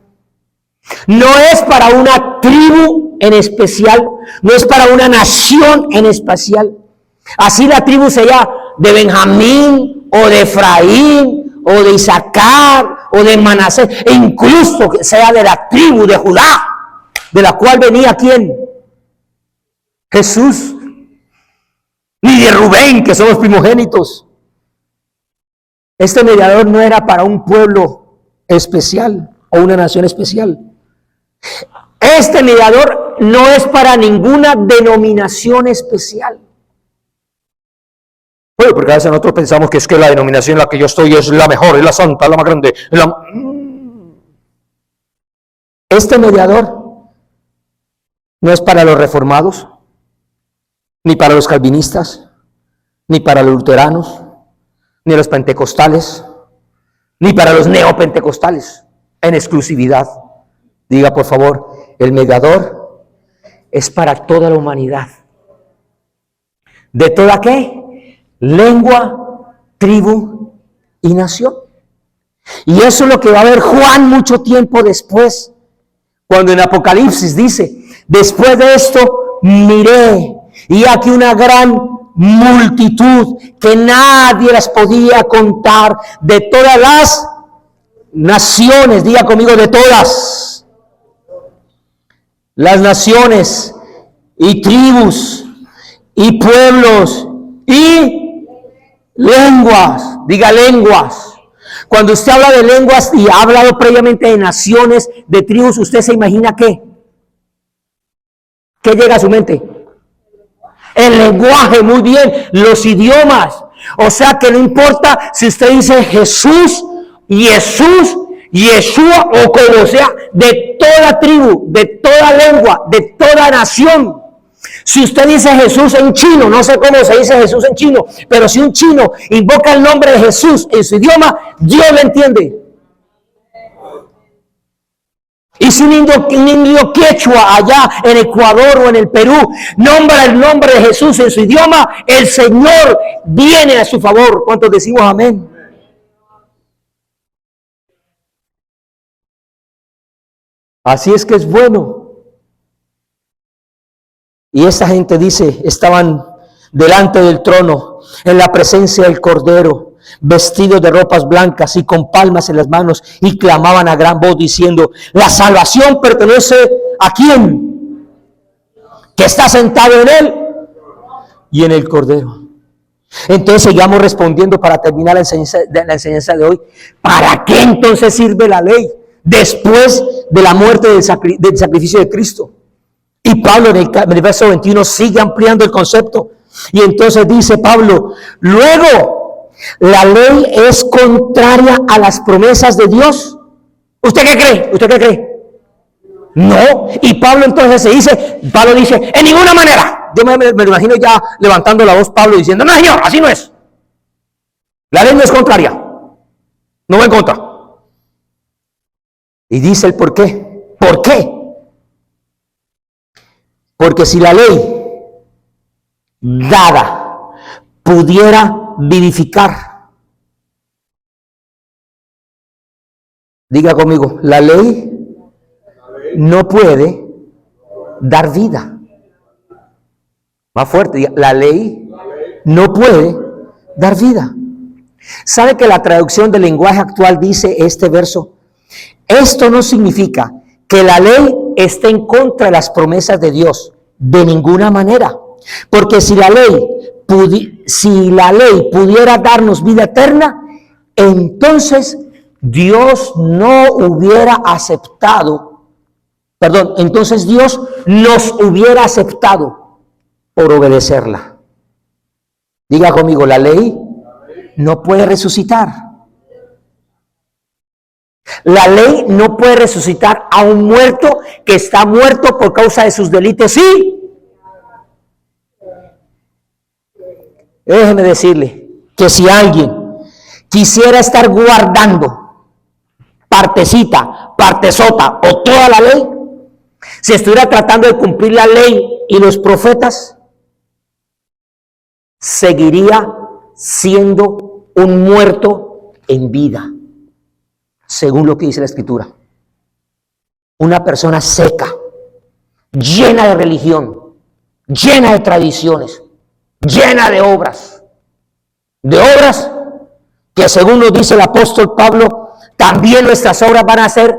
no es para una tribu en especial, no es para una nación en especial. Así la tribu sea de Benjamín o de Efraín o de Isaacar o de Manasés, e incluso que sea de la tribu de Judá, de la cual venía ¿quién? Jesús, ni de Rubén, que son los primogénitos. Este mediador no era para un pueblo especial o una nación especial. Este mediador no es para ninguna denominación especial. Bueno, porque a veces nosotros pensamos que es que la denominación en la que yo estoy es la mejor, es la santa, es la más grande. Este mediador no es para los reformados, ni para los calvinistas, ni para los luteranos, ni los pentecostales, ni para los neopentecostales, en exclusividad. Diga, por favor, el mediador es para toda la humanidad. ¿De toda qué? Lengua, tribu y nación. Y eso es lo que va a ver Juan mucho tiempo después, cuando en Apocalipsis dice, después de esto miré, y aquí una gran multitud que nadie las podía contar, de todas las naciones, diga conmigo, de todas las naciones y tribus y pueblos y lenguas, diga lenguas. Cuando usted habla de lenguas y ha hablado previamente de naciones, de tribus, ¿usted se imagina qué? ¿Qué llega a su mente? El lenguaje, muy bien, los idiomas. O sea que no importa si usted dice Jesús, Yeshua o como sea, de toda tribu, de toda lengua, de toda nación. Si usted dice Jesús en chino, no sé cómo se dice Jesús en chino, pero si un chino invoca el nombre de Jesús en su idioma, Dios lo entiende. Y si un indio quechua allá en Ecuador o en el Perú nombra el nombre de Jesús en su idioma, el Señor viene a su favor. ¿Cuántos decimos amén? Así es que es bueno. Y esa gente dice, estaban delante del trono, en la presencia del Cordero, vestidos de ropas blancas y con palmas en las manos, y clamaban a gran voz diciendo, la salvación pertenece ¿a quién? Que está sentado en él y en el Cordero. Entonces sigamos respondiendo para terminar la enseñanza de hoy. ¿Para qué entonces sirve la ley después de la muerte del sacrificio de Cristo? Y Pablo en el verso 21 sigue ampliando el concepto. Y entonces dice Pablo, luego, ¿la ley es contraria a las promesas de Dios? ¿Usted qué cree? ¿Usted qué cree? No. Y Pablo entonces Pablo dice, en ninguna manera. Yo me lo imagino ya levantando la voz Pablo diciendo, no señor, así no es. La ley no es contraria. No va en contra. Y dice el por qué. ¿Por qué? Porque si la ley dada pudiera vivificar, diga conmigo, la ley no puede dar vida. Más fuerte, diga, la ley no puede dar vida. ¿Sabe que la traducción del lenguaje actual dice este verso? Esto no significa que la ley esté en contra de las promesas de Dios, de ninguna manera. Porque si la ley pudiera darnos vida eterna, entonces Dios no hubiera aceptado, entonces Dios nos hubiera aceptado por obedecerla. Diga conmigo, la ley no puede resucitar. La ley no puede resucitar a un muerto que está muerto por causa de sus delitos. Sí. Déjeme decirle que si alguien quisiera estar guardando partecita, partezota o toda la ley, si estuviera tratando de cumplir la ley y los profetas, seguiría siendo un muerto en vida, según lo que dice la Escritura. Una persona seca, llena de religión, llena de tradiciones, llena de obras que según nos dice el apóstol Pablo, también nuestras obras van a ser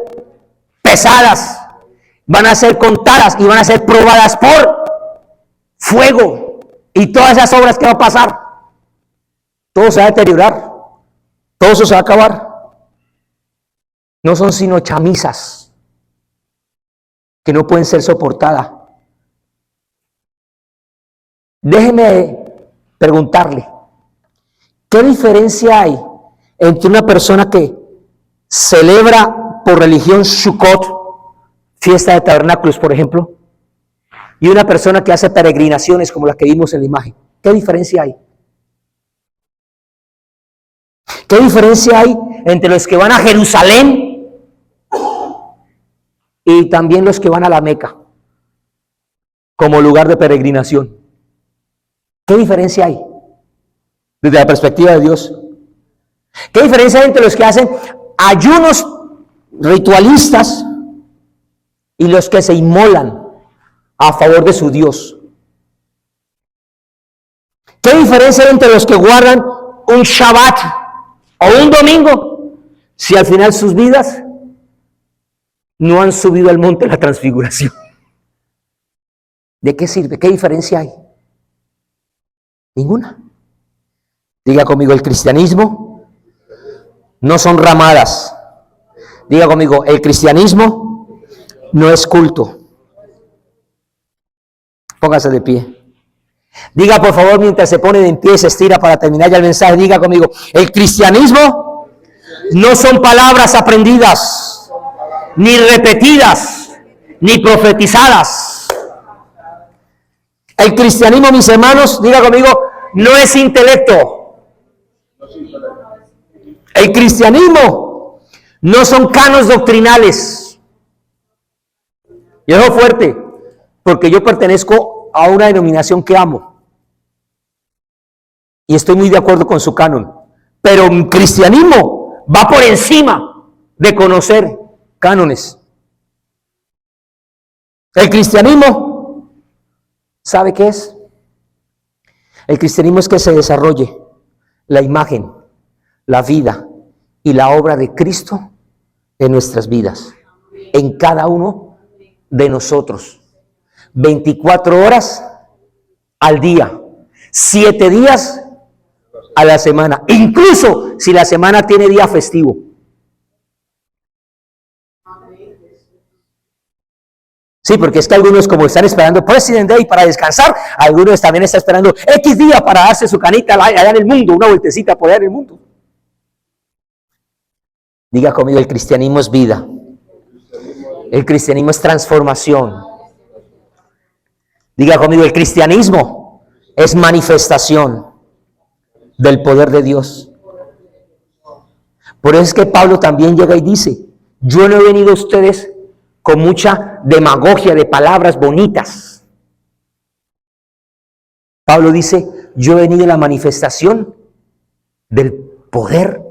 pesadas, van a ser contadas y van a ser probadas por fuego. Y todas esas obras que va a pasar, todo se va a deteriorar, todo eso se va a acabar. No son sino chamisas que no pueden ser soportadas. Déjeme preguntarle, ¿qué diferencia hay entre una persona que celebra por religión Sukkot, fiesta de tabernáculos, por ejemplo, y una persona que hace peregrinaciones como las que vimos en la imagen? ¿Qué diferencia hay? ¿Qué diferencia hay entre los que van a Jerusalén y también los que van a la Meca como lugar de peregrinación? ¿Qué diferencia hay desde la perspectiva de Dios? ¿Qué diferencia hay entre los que hacen ayunos ritualistas y los que se inmolan a favor de su Dios? ¿Qué diferencia hay entre los que guardan un Shabbat o un domingo si al final sus vidas no han subido al monte de la transfiguración? ¿De qué sirve? ¿Qué diferencia hay? Ninguna. Diga conmigo, el cristianismo no son ramadas. Diga conmigo, el cristianismo no es culto. Póngase de pie. Diga por favor, mientras se pone de pie y se estira para terminar ya el mensaje, diga conmigo, el cristianismo no son palabras aprendidas, ni repetidas, ni profetizadas. El cristianismo, mis hermanos, diga conmigo, no es intelecto. El cristianismo no son canos doctrinales. Y eso es fuerte, porque yo pertenezco a una denominación que amo. Y estoy muy de acuerdo con su canon. Pero el cristianismo va por encima de conocer cánones. El cristianismo, ¿sabe qué es? El cristianismo es que se desarrolle la imagen, la vida y la obra de Cristo en nuestras vidas, en cada uno de nosotros. 24 horas al día, 7 días a la semana, incluso si la semana tiene día festivo. Sí, porque es que algunos, como están esperando President Day para descansar, algunos también están esperando X día para darse su canita allá en el mundo, una vueltecita por allá en el mundo. Diga conmigo, el cristianismo es vida. El cristianismo es transformación. Diga conmigo, el cristianismo es manifestación del poder de Dios. Por eso es que Pablo también llega y dice, yo no he venido a ustedes con mucha demagogia de palabras bonitas. Pablo dice, yo he venido a la manifestación del poder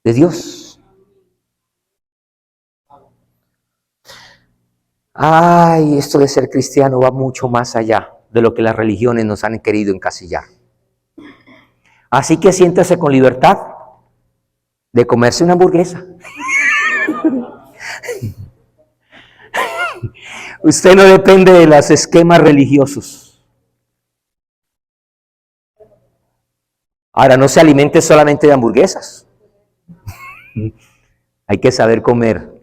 de Dios. Ay, esto de ser cristiano va mucho más allá de lo que las religiones nos han querido encasillar. Así que siéntase con libertad de comerse una hamburguesa. Usted no depende de los esquemas religiosos. Ahora, no se alimente solamente de hamburguesas. Hay que saber comer.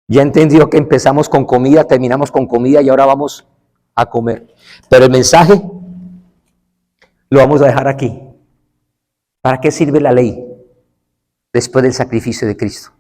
Ya entendió que empezamos con comida, terminamos con comida y ahora vamos a comer. Pero el mensaje lo vamos a dejar aquí. ¿Para qué sirve la ley después del sacrificio de Cristo?